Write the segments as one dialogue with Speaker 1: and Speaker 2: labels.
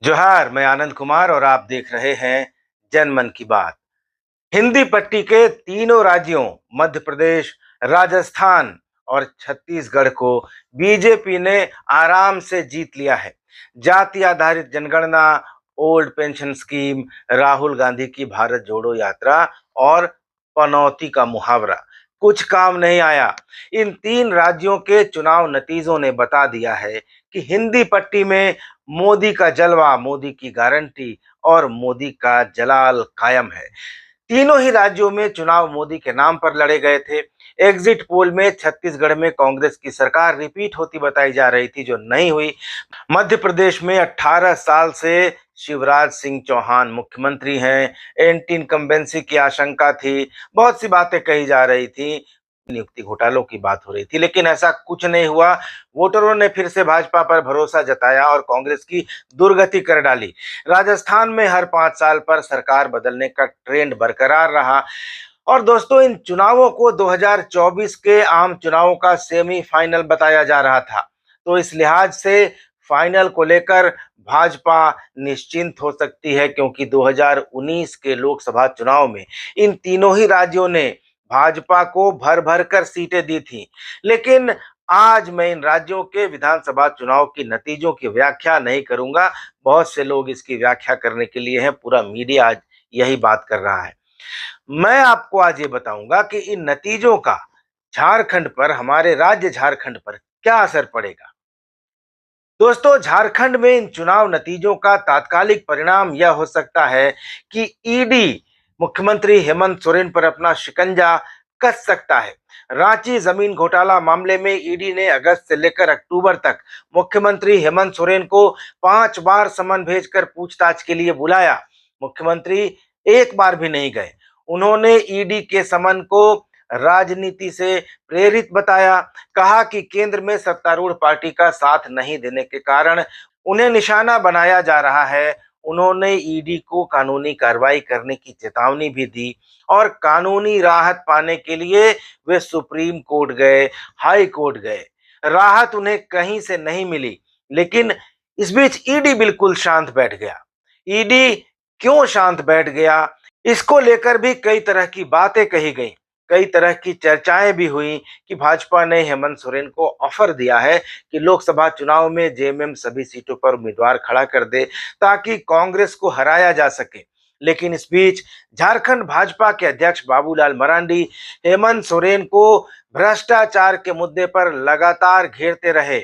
Speaker 1: जोहार, मैं आनंद कुमार और आप देख रहे हैं जनमन की बात। हिंदी पट्टी के तीनों राज्यों मध्य प्रदेश, राजस्थान और छत्तीसगढ़ को बीजेपी ने आराम से जीत लिया है। जाति आधारित जनगणना, old pension scheme, Rahul Gandhi की भारत जोड़ो यात्रा और पनौती का मुहावरा कुछ काम नहीं आया। इन तीन राज्यों के चुनाव नतीजों ने बता दिया है कि हिंदी पट्टी में मोदी का जलवा, मोदी की गारंटी और मोदी का जलाल कायम है। तीनों ही राज्यों में चुनाव मोदी के नाम पर लड़े गए थे। एग्जिट पोल में छत्तीसगढ़ में कांग्रेस की सरकार रिपीट होती बताई जा रही थी, जो नहीं हुई। मध्य प्रदेश में 18 साल से शिवराज सिंह चौहान मुख्यमंत्री हैं। एंटी इनकम्बेंसी की आशंका थी, बहुत सी बातें कही जा रही थी, नियुक्ति घोटालों की बात हो रही थी, लेकिन ऐसा कुछ नहीं हुआ। वोटरों ने फिर से भाजपा पर भरोसा जताया और कांग्रेस की दुर्गति कर डाली। राजस्थान में हर 5 साल पर सरकार बदलने का ट्रेंड बरकरार रहा। और दोस्तों, इन चुनावों को 2024 के आम चुनावों का सेमीफाइनल बताया जा रहा था। तो इस लिहाज से फाइनल को लेकर भाजपा निश्चिंत हो सकती है, क्योंकि 2019 के लोकसभा चुनाव में इन तीनों ही राज्यों ने भाजपा को भर भर कर सीटें दी थी। लेकिन आज मैं इन राज्यों के विधानसभा चुनाव की नतीजों की व्याख्या नहीं करूंगा। बहुत से लोग इसकी व्याख्या करने के लिए हैं, पूरा मीडिया आज यही बात कर रहा है। मैं आपको आज ये बताऊंगा कि इन नतीजों का झारखंड पर, हमारे राज्य झारखंड पर क्या असर पड़ेगा। दोस्तों, झारखंड में इन चुनाव नतीजों का तात्कालिक परिणाम यह हो सकता है कि ईडी मुख्यमंत्री हेमंत सोरेन पर अपना शिकंजा कस सकता है। रांची जमीन घोटाला मामले में ईडी ने अगस्त से लेकर अक्टूबर तक मुख्यमंत्री हेमंत सोरेन को 5 बार समन भेजकर पूछताछ के लिए बुलाया। मुख्यमंत्री एक बार भी नहीं गए। उन्होंने ईडी के समन को राजनीति से प्रेरित बताया। कहा कि केंद्र में सत्तारूढ़ पार्टी का साथ नहीं देने के कारण उन्हें निशाना बनाया जा रहा है। उन्होंने ईडी को कानूनी कार्रवाई करने की चेतावनी भी दी और कानूनी राहत पाने के लिए वे सुप्रीम कोर्ट गए, हाई कोर्ट गए। राहत उन्हें कहीं से नहीं मिली। लेकिन इस बीच ईडी बिल्कुल शांत बैठ गया। ईडी क्यों शांत बैठ गया, इसको लेकर भी कई तरह की बातें कही गई, कई तरह की चर्चाएं भी हुई कि भाजपा ने हेमंत सोरेन को ऑफर दिया है कि लोकसभा चुनाव में जेएमएम सभी सीटों पर उम्मीदवार खड़ा कर दे ताकि कांग्रेस को हराया जा सके। लेकिन इस बीच झारखंड भाजपा के अध्यक्ष बाबूलाल मरांडी हेमंत सोरेन को भ्रष्टाचार के मुद्दे पर लगातार घेरते रहे।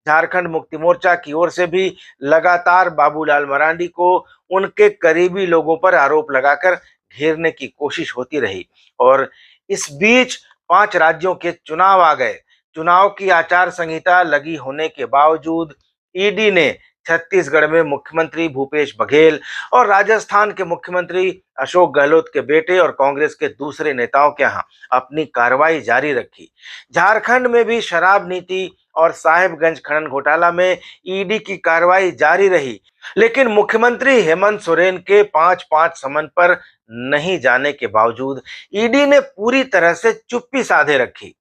Speaker 1: झारखंड मुक्ति मोर्चा की ओर से भी लगातार बाबूलाल मरांडी को उनके करीबी लोगों पर आरोप लगाकर घेरने की कोशिश होती रही। और इस बीच 5 राज्यों के चुनाव आ गए। चुनाव की आचार संहिता लगी होने के बावजूद ईडी ने छत्तीसगढ़ में मुख्यमंत्री भूपेश बघेल और राजस्थान के मुख्यमंत्री अशोक गहलोत के बेटे और कांग्रेस के दूसरे नेताओं के यहां अपनी कार्रवाई जारी रखी। झारखंड में भी शराब नीति और साहेबगंज खनन घोटाला में ईडी की कार्रवाई जारी रही। लेकिन मुख्यमंत्री हेमंत सोरेन के 5-5 समन पर नहीं जाने के बावजूद ईडी ने पूरी तरह से चुप्पी साधे रखी।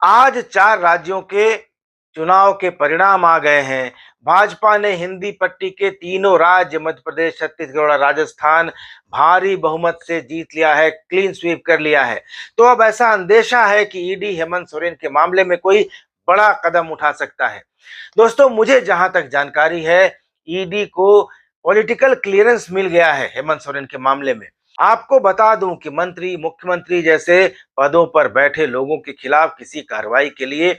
Speaker 1: आज 4 राज्यों के चुनाव के परिणाम आ गए हैं। भाजपा ने हिंदी पट्टी के तीनों राज्य मध्य प्रदेश, छत्तीसगढ़ और राजस्थान भारी बहुमत से जीत लिया है, क्लीन स्वीप कर लिया है। तो अब ऐसा अंदेशा है कि ईडी हेमंत सोरेन के मामले में कोई बड़ा कदम उठा सकता है। दोस्तों, मुझे जहां तक जानकारी है, ईडी को पॉलिटिकल क्लियरेंस मिल गया है हेमंत सोरेन के मामले में। आपको बता दूं कि मंत्री, मुख्यमंत्री जैसे पदों पर बैठे लोगों के खिलाफ किसी कार्रवाई के लिए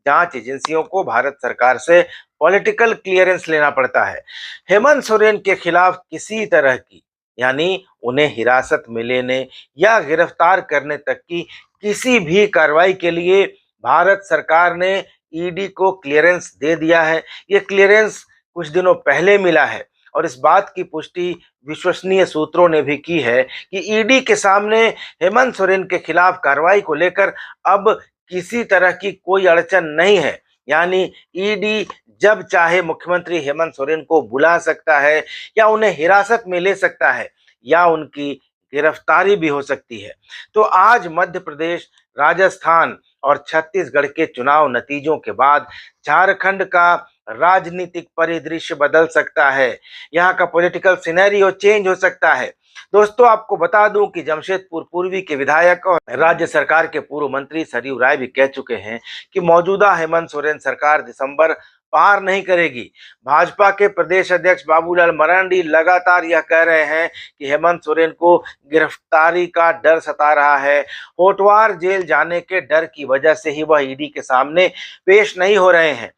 Speaker 1: जांच एजेंसियों को भारत सरकार से पॉलिटिकल क्लियरेंस लेना पड़ता है। हेमंत सोरेन के खिलाफ किसी तरह की, यानी उन्हें हिरासत में लेने या गिरफ्तार करने तक की किसी भी कार्रवाई के लिए भारत सरकार ने ईडी को क्लियरेंस दे दिया है। ये क्लियरेंस कुछ दिनों पहले मिला है और इस बात की पुष्टि विश्वसनीय सूत्रों ने भी की है कि ईडी के सामने हेमंत सोरेन के खिलाफ कार्रवाई को लेकर अब किसी तरह की कोई अड़चन नहीं है। यानी ईडी जब चाहे मुख्यमंत्री हेमंत सोरेन को बुला सकता है या उन्हें हिरासत में ले सकता है या उनकी गिरफ्तारी भी हो सकती है। तो आज मध्य प्रदेश, राजस्थान और छत्तीसगढ़ के चुनाव नतीजों के बाद झारखंड का राजनीतिक परिदृश्य बदल सकता है, यहाँ का पॉलिटिकल सिनेरियो चेंज हो सकता है। दोस्तों, आपको बता दूं कि जमशेदपुर पूर्वी के विधायक और राज्य सरकार के पूर्व मंत्री सरयू राय भी कह चुके हैं कि मौजूदा हेमंत सोरेन सरकार दिसंबर पार नहीं करेगी। भाजपा के प्रदेश अध्यक्ष बाबूलाल मरांडी लगातार यह कह रहे हैं कि हेमंत सोरेन को गिरफ्तारी का डर सता रहा है। होटवार जेल जाने के डर की वजह से ही वह ईडी के सामने पेश नहीं हो रहे हैं।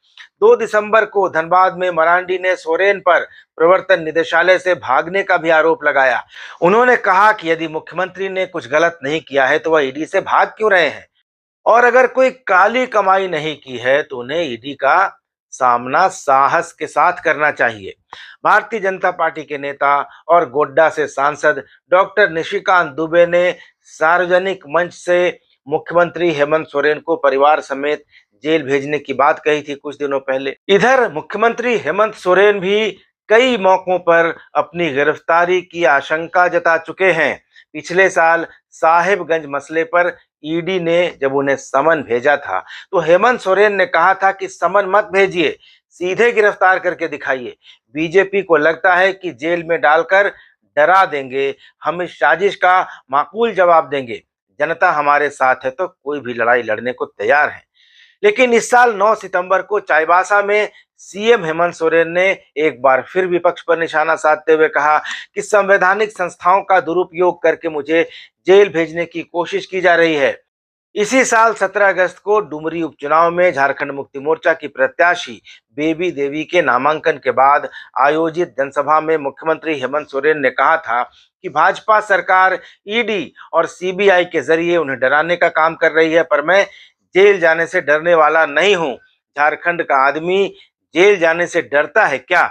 Speaker 1: 2 दिसंबर को धनबाद में मरांडी ने सोरेन पर प्रवर्तन निदेशालय से भागने का भी आरोप लगाया। उन्होंने कहा कि यदि मुख्यमंत्री ने कुछ गलत नहीं किया है तो वह ईडी से भाग क्यों रहे हैं, और अगर कोई काली कमाई नहीं की है तो उन्हें ईडी का सामना साहस के साथ करना चाहिए। भारतीय जनता पार्टी के नेता और गोड्डा से सांसद डॉक्टर निशिकांत दुबे ने सार्वजनिक मंच से मुख्यमंत्री हेमंत सोरेन को परिवार समेत जेल भेजने की बात कही थी कुछ दिनों पहले। इधर मुख्यमंत्री हेमंत सोरेन भी कई मौकों पर अपनी गिरफ्तारी की आशंका जता चुके हैं। पिछले साल साहिबगंज मसले पर ईडी ने जब उन्हें समन भेजा था तो हेमंत सोरेन ने कहा था कि समन मत भेजिए, सीधे गिरफ्तार करके दिखाइए। बीजेपी को लगता है कि जेल में डालकर डरा देंगे, हम इस साजिश का माकूल जवाब देंगे। जनता हमारे साथ है तो कोई भी लड़ाई लड़ने को तैयार है। लेकिन इस साल 9 सितंबर को चाईबासा में सीएम हेमंत सोरेन ने एक बार फिर विपक्ष पर निशाना साधते हुए कहा कि संवैधानिक संस्थाओं का दुरुपयोग करके मुझे जेल भेजने की कोशिश की जा रही है। इसी साल 17 अगस्त को डुमरी उपचुनाव में झारखंड मुक्ति मोर्चा की प्रत्याशी बेबी देवी के नामांकन के बाद आयोजित जनसभा में मुख्यमंत्री हेमंत सोरेन ने कहा था कि भाजपा सरकार ईडी और सीबीआई के जरिए उन्हें डराने का काम कर रही है, पर मैं जेल जाने से डरने वाला नहीं हूं। झारखंड का आदमी जेल जाने से डरता है क्या?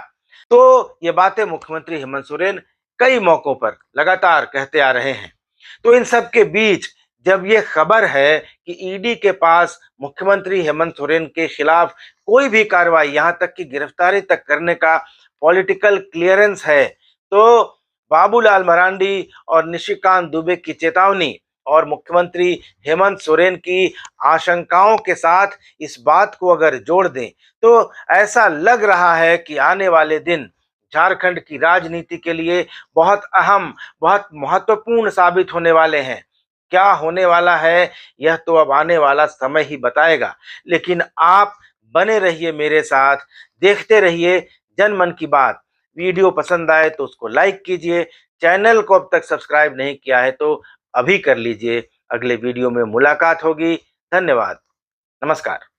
Speaker 1: तो ये बातें मुख्यमंत्री हेमंत सोरेन कई मौकों पर लगातार कहते आ रहे हैं। तो इन सब के बीच जब ये खबर है कि ईडी के पास मुख्यमंत्री हेमंत सोरेन के खिलाफ कोई भी कार्रवाई, यहां तक कि गिरफ्तारी तक करने का पॉलिटिकल क्लियरेंस है, तो बाबूलाल मरांडी और निशिकांत दुबे की चेतावनी और मुख्यमंत्री हेमंत सोरेन की आशंकाओं के साथ इस बात को अगर जोड़ दें तो ऐसा लग रहा है कि आने वाले दिन झारखंड की राजनीति के लिए बहुत अहम, बहुत महत्वपूर्ण साबित होने वाले हैं। क्या होने वाला है यह तो अब आने वाला समय ही बताएगा। लेकिन आप बने रहिए मेरे साथ, देखते रहिए जनमन की बात। वीडियो पसंद आए तो उसको लाइक कीजिए, चैनल को अब तक सब्सक्राइब नहीं किया है तो अभी कर लीजिए। अगले वीडियो में मुलाकात होगी। धन्यवाद, नमस्कार।